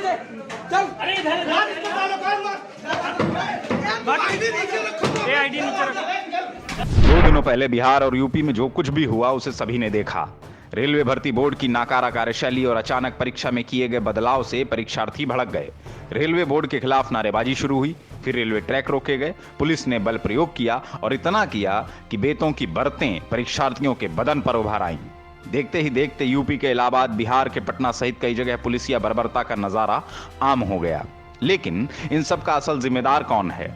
दे चल। अरे इधर ये आईडी नीचे रखो। 2 दिनों पहले बिहार और यूपी में जो कुछ भी हुआ उसे सभी ने देखा। रेलवे भर्ती बोर्ड की नाकारा कार्यशैली और अचानक परीक्षा में किए गए बदलाव से परीक्षार्थी भड़क गए। रेलवे बोर्ड के खिलाफ नारेबाजी शुरू हुई, फिर रेलवे ट्रैक रोके गए, पुलिस ने बल प्रयोग किया और इतना किया कि बेतों की बरतें परीक्षार्थियों के बदन पर उभर आईं। देखते ही देखते यूपी के इलाहाबाद, बिहार के पटना सहित कई जगह पुलिसिया बर्बरता का नजारा आम हो गया। लेकिन इन सब का असल जिम्मेदार कौन है?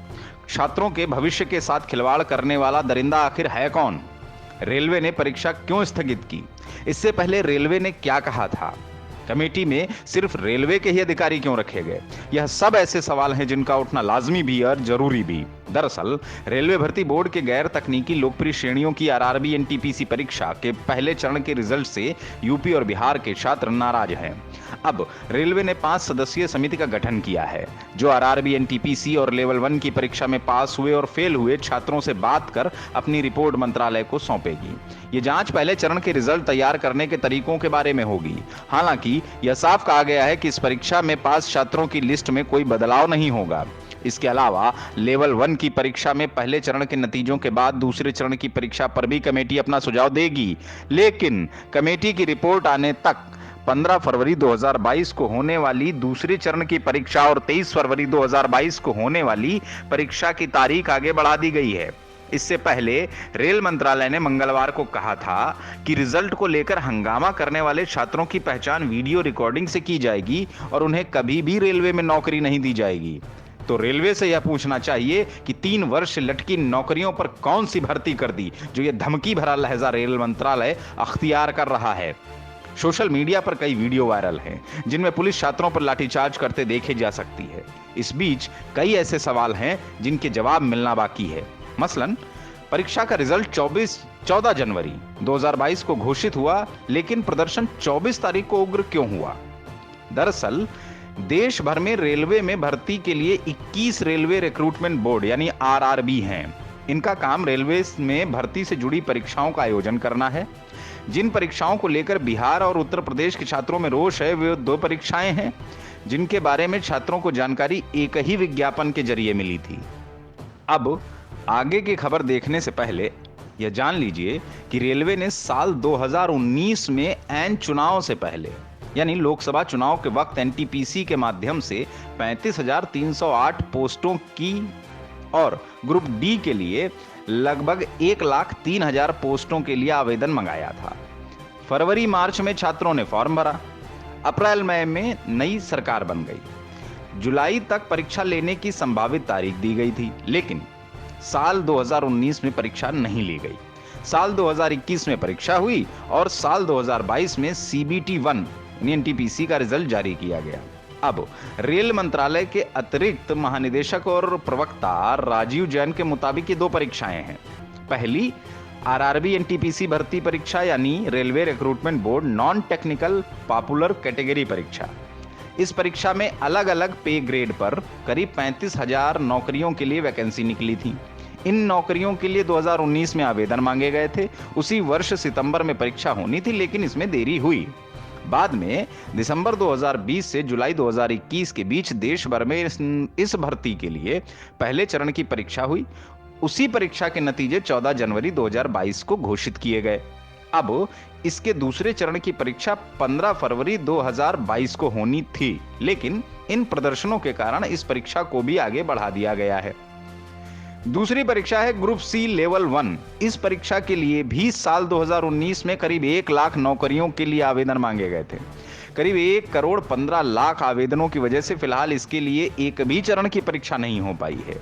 छात्रों के भविष्य के साथ खिलवाड़ करने वाला दरिंदा आखिर है कौन? रेलवे ने परीक्षा क्यों स्थगित की? इससे पहले रेलवे ने क्या कहा था? कमेटी में सिर्फ रेलवे के ही अधिकारी क्यों रखे गए? यह सब ऐसे सवाल हैं जिनका उठना लाजमी भी और जरूरी भी। दरअसल रेलवे भर्ती बोर्ड के गैर तकनीकी लोकप्रिय श्रेणियों की आरआरबी एनटीपीसी परीक्षा के पहले चरण के रिजल्ट से यूपी और बिहार के छात्र नाराज हैं। अब रेलवे ने 5 सदस्यीय समिति का गठन किया है जो आरआरबी एनटीपीसी और लेवल 1 की परीक्षा में पास हुए और फेल हुए छात्रों से बात कर अपनी रिपोर्ट मंत्रालय को सौंपेगी। ये जांच पहले चरण के रिजल्ट तैयार करने के तरीकों के बारे में होगी। हालांकि यह साफ कहा गया है कि इस परीक्षा में पास छात्रों की लिस्ट में कोई बदलाव नहीं होगा। इसके अलावा लेवल 1 की परीक्षा में पहले चरण के नतीजों के बाद दूसरे चरण की परीक्षा पर भी कमेटी अपना सुझाव देगी। लेकिन कमेटी की रिपोर्ट आने तक 15 फरवरी 2022 को होने वाली दूसरे चरण की परीक्षा और 23 फरवरी 2022 को होने वाली परीक्षा की तारीख आगे बढ़ा दी गई है। इससे पहले रेल मंत्रालय ने मंगलवार को कहा था कि रिजल्ट को लेकर हंगामा करने वाले छात्रों की पहचान वीडियो रिकॉर्डिंग से की जाएगी और उन्हें कभी भी रेलवे में नौकरी नहीं दी जाएगी। तो रेलवे से यह पूछना चाहिए कि 3 वर्ष लटकी नौकरियों पर कौन सी भर्ती कर दी जो यह धमकी भरा लहजा रेल मंत्रालय अख्तियार कर रहा है। सोशल मीडिया पर कई वीडियो वायरल हैं जिनमें पुलिस छात्रों पर लाठीचार्ज करते देखी जा सकती है। इस बीच कई ऐसे सवाल हैं जिनके जवाब मिलना बाकी है। मसलन परीक्षा का रिजल्ट 14 जनवरी 2022 को घोषित हुआ, लेकिन प्रदर्शन 24 तारीख को उग्र क्यों हुआ? दरअसल देश भर में रेलवे में भर्ती के लिए 21 रेलवे रिक्रूटमेंट बोर्ड यानी आरआरबी हैं। इनका काम रेलवे में भर्ती से जुड़ी परीक्षाओं का आयोजन करना है। जिन परीक्षाओं को लेकर बिहार और उत्तर प्रदेश के छात्रों में रोष है वे 2 परीक्षाएं हैं जिनके बारे में छात्रों को जानकारी एक ही विज्ञापन के जरिए मिली थी। अब आगे की खबर देखने से पहले यह जान लीजिए कि रेलवे ने साल 2019 में ऐन चुनाव से पहले यानी लोकसभा चुनाव के वक्त एनटीपीसी के माध्यम से 35,308 पोस्टों की और ग्रुप डी के लिए लगभग 1,03,000 पोस्टों के लिए आवेदन मंगाया था। फरवरी मार्च में छात्रों ने फॉर्म भरा। अप्रैल मई में नई सरकार बन गई। जुलाई तक परीक्षा लेने की संभावित तारीख दी गई थी, लेकिन साल 2019 में परीक्षा नहीं ली गई। साल 2021 में परीक्षा हुई और साल 2022 में सीबीटी 1 एनटीपीसी का रिजल्ट जारी किया गया। अब रेल मंत्रालय के अतिरिक्त महानिदेशक और प्रवक्ता राजीव जैन के मुताबिक ये 2 परीक्षाएं हैं। पहली आरआरबी एनटीपीसी भर्ती परीक्षा यानी railway recruitment board non technical popular category परीक्षा। इस परीक्षा में अलग अलग पे ग्रेड पर करीब 35,000 नौकरियों के लिए वैकेंसी निकली थी। इन नौकरियों के लिए 2019 में आवेदन मांगे गए थे। उसी वर्ष सितंबर में परीक्षा होनी थी, लेकिन इसमें देरी हुई। बाद में दिसंबर 2020 से जुलाई 2021 के बीच देश भर में इस भर्ती के लिए पहले चरण की परीक्षा हुई। उसी परीक्षा के नतीजे 14 जनवरी 2022 को घोषित किए गए। अब इसके दूसरे चरण की परीक्षा 15 फरवरी 2022 को होनी थी, लेकिन इन प्रदर्शनों के कारण इस परीक्षा को भी आगे बढ़ा दिया गया है। दूसरी परीक्षा है ग्रुप सी लेवल 1। इस परीक्षा के लिए भी साल 2019 में करीब 1 लाख नौकरियों के लिए आवेदन मांगे गए थे। करीब 1 करोड़ 15 लाख आवेदनों की वजह से फिलहाल इसके लिए एक भी चरण की परीक्षा नहीं हो पाई है।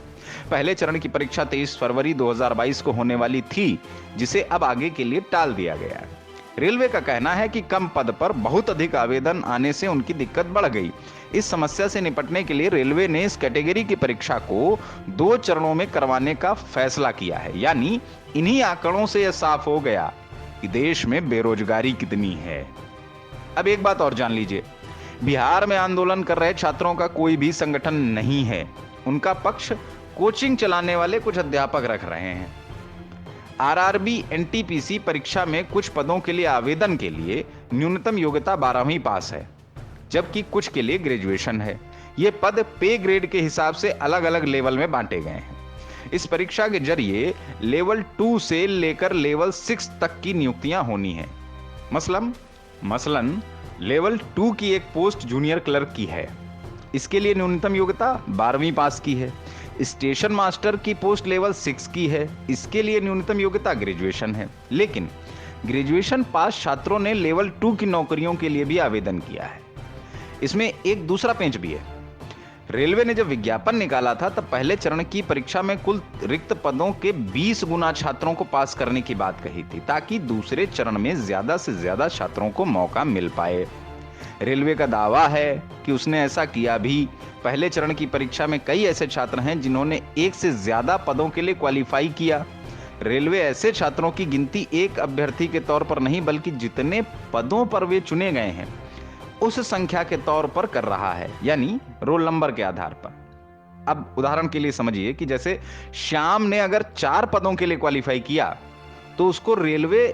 पहले चरण की परीक्षा 23 फरवरी 2022 को होने वाली थी, जिसे अब आगे के लिए टाल दिया गया है। रेलवे का कहना है कि कम पद पर बहुत अधिक आवेदन आने से उनकी दिक्कत बढ़ गई। इस समस्या से निपटने के लिए रेलवे ने इस कैटेगरी की परीक्षा को 2 चरणों में करवाने का फैसला किया है। यानी इन्हीं आंकड़ों से यह साफ हो गया कि देश में बेरोजगारी कितनी है। अब एक बात और जान लीजिए, बिहार में आंदोलन कर रहे छात्रों का कोई भी संगठन नहीं है। उनका पक्ष कोचिंग चलाने वाले कुछ अध्यापक रख रहे हैं। आरआरबी एनटीपीसी परीक्षा में कुछ पदों के लिए आवेदन के लिए न्यूनतम योग्यता 12वीं पास है। जबकि कुछ के लिए ग्रेजुएशन है। ये पद पे ग्रेड के हिसाब से अलग अलग लेवल में बांटे गए हैं। इस परीक्षा के जरिए लेवल 2 से लेकर लेवल 6 तक की नियुक्तियां होनी है। मसलन लेवल 2 की एक पोस्ट जूनियर क्लर्क की है। इसके लिए न्यूनतम योग्यता 12वीं पास की है। स्टेशन मास्टर की पोस्ट लेवल 6 की है। इसके लिए न्यूनतम योग्यता ग्रेजुएशन है। लेकिन ग्रेजुएशन पास छात्रों ने लेवल 2 की नौकरियों के लिए भी आवेदन किया है। इसमें एक दूसरा पेंच भी है। रेलवे ने जब विज्ञापन निकाला था तब पहले चरण की परीक्षा में कुल रिक्त पदों के 20 गुना छात्रों को पास करने की बात कही थी, ताकि दूसरे चरण में ज्यादा से ज्यादा छात्रों को मौका मिल पाए। रेलवे का दावा है कि उसने ऐसा किया भी। पहले चरण की परीक्षा में कई ऐसे छात्र हैं जिन्होंने एक से ज्यादा पदों के लिए क्वालिफाई किया। रेलवे ऐसे छात्रों की गिनती एक अभ्यर्थी के तौर पर नहीं, बल्कि जितने पदों पर वे चुने गए हैं उस संख्या के तौर पर कर रहा है, यानी रोल नंबर के आधार पर। अब उदाहरण के लिए समझिए कि जैसे श्याम ने अगर 4 पदों के लिए क्वालिफाई किया तो उसको रेलवे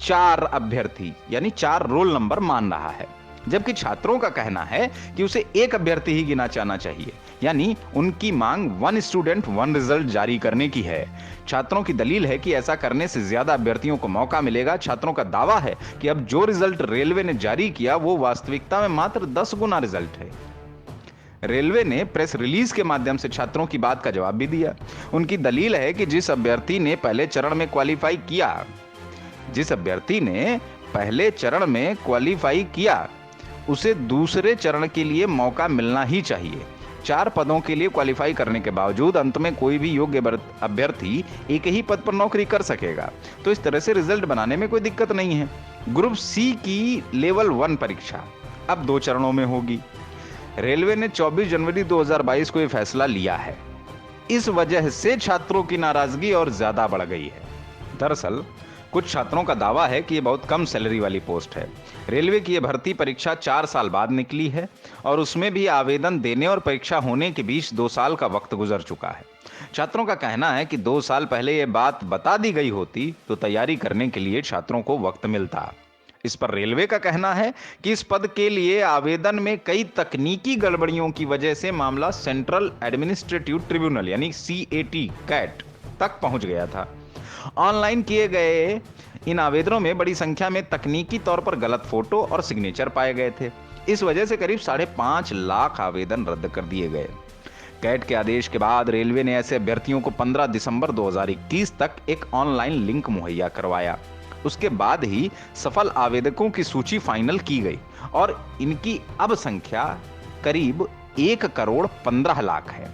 4 अभ्यर्थी यानी 4 रोल नंबर मान रहा है, जबकि छात्रों का कहना है कि उसे एक अभ्यर्थी ही गिना जाना चाहिए, यानी उनकी मांग 1 स्टूडेंट 1 रिजल्ट जारी करने की है। छात्रों की दलील है कि ऐसा करने से ज्यादा अभ्यर्थियों को मौका मिलेगा। छात्रों का दावा है कि अब जो रिजल्ट रेलवे ने जारी किया वो वास्तविकता में मात्र 10 गुना रिजल्ट है। रेलवे ने प्रेस रिलीज के माध्यम से छात्रों की बात का जवाब भी दिया। उनकी दलील है कि जिस अभ्यर्थी ने पहले चरण में क्वालिफाई किया उसे दूसरे चरण के लिए मौका मिलना ही चाहिए। 4 पदों के लिए क्वालिफाई करने के बावजूद अंत में कोई भी योग्य अभ्यर्थी एक ही पद पर नौकरी कर सकेगा। तो इस तरह से रिजल्ट बनाने में कोई दिक्कत नहीं है। ग्रुप सी की लेवल 1 परीक्षा अब 2 चरणों में होगी। रेलवे ने 24 जनवरी 2022 को यह फैसला लिया है। इस वजह से छात्रों की नाराजगी और ज्यादा बढ़ गई है। दरअसल कुछ छात्रों का दावा है कि यह बहुत कम सैलरी वाली पोस्ट है। रेलवे की यह भर्ती परीक्षा 4 साल बाद निकली है और उसमें भी आवेदन देने और परीक्षा होने के बीच 2 साल का वक्त गुजर चुका है। छात्रों का कहना है कि 2 साल पहले यह बात बता दी गई होती तो तैयारी करने के लिए छात्रों को वक्त मिलता। इस पर रेलवे का कहना है कि इस पद के लिए आवेदन में कई तकनीकी गड़बड़ियों की वजह से मामला सेंट्रल एडमिनिस्ट्रेटिव ट्रिब्यूनल यानी CAT कैट तक पहुंच गया था। ऑनलाइन किए गए इन आवेदनों में बड़ी संख्या में तकनीकी तौर पर गलत फोटो और सिग्नेचर पाए गए थे। इस वजह से करीब 5.5 लाख आवेदन रद्द कर दिए गए। कैट के आदेश के बाद रेलवे ने ऐसे अभ्यर्थियों को 15 दिसंबर 2021 तक एक ऑनलाइन लिंक मुहैया करवाया। उसके बाद ही सफल आवेदकों की सूची फाइनल की गई और इनकी अब संख्या करीब 1 करोड़ 15 लाख है।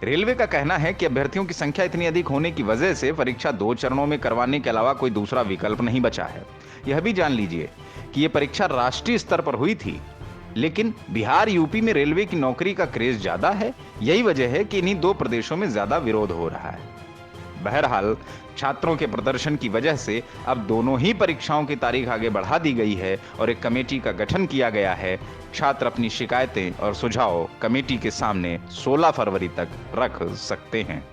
रेलवे का कहना है कि अभ्यर्थियों की संख्या इतनी अधिक होने की वजह से परीक्षा 2 चरणों में करवाने के अलावा कोई दूसरा विकल्प नहीं बचा है। यह भी जान लीजिए कि यह परीक्षा राष्ट्रीय स्तर पर हुई थी, लेकिन बिहार यूपी में रेलवे की नौकरी का क्रेज ज्यादा है। यही वजह है कि इन्हीं 2 प्रदेशों में ज्यादा विरोध हो रहा है। बहरहाल छात्रों के प्रदर्शन की वजह से अब दोनों ही परीक्षाओं की तारीख आगे बढ़ा दी गई है और एक कमेटी का गठन किया गया है। छात्र अपनी शिकायतें और सुझाव कमेटी के सामने 16 फरवरी तक रख सकते हैं।